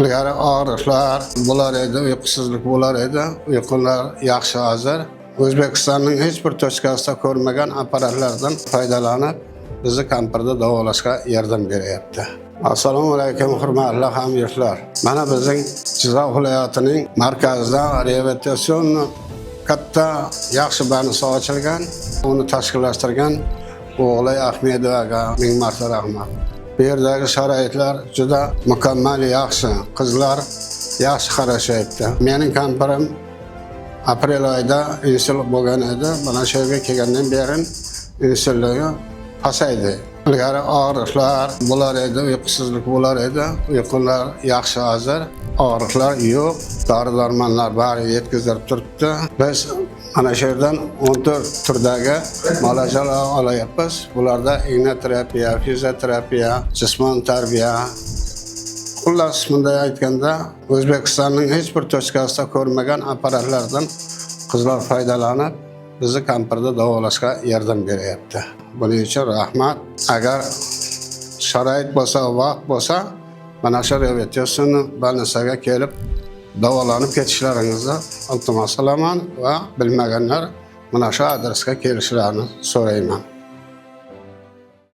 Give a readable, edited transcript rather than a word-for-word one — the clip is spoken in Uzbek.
ilgari og'riqlar bo'lar edi, uyqusizlik bo'lar edi. Uyqular yaxshi hozir. O'zbekistonning hech bir tochkasida ko'rmagan apparatlardan foydalanib, bizni kampirda davolashga yordam beryapti. Assalomu alaykum hurmatli hamyurtlar. Mana bizning Jizzax viloyatining markazida reabilitasion katta yaxshi banisi ochilgan. Uni tashkillashtirgan O'g'lay Ahmedovaga ming marta rahmat. Bu yerdagi sharoitlar juda mukammal, yaxshi. Qizlar yaxshi qarashyapti. Mening kampirim aprel oyida insulin bo'lgan edi. Mana shu yerga kelgandan beri insulinga pasaydi. Ilgari og'riqlar bo'lar edi, uyqusizlik bo'lar edi. Uyqular yaxshi hozir. Og'riqlar yo'q. Dori-darmonlar bari yetkazib turibdi. Biz mana shu yerdan 14 turdagi muolajalar olyapmiz. Bularda igna terapiya, fizioterapiya, jismoniy tarbiya. Xullas, bunday aytganda, O'zbekistonning hech bir tochkasida ko'rmagan apparatlardan qizlar foydalanib, bizni kampirda davolashga yordam beryapti. Buning uchun rahmat. Agar sharoit bo'lsa, vaqt bo'lsa, mana shu reabilitasion banisiga kelib davolanib ketishlaringizni iltimos qilaman va bilmaganlar mana shu adresga kelishlarini so'rayman.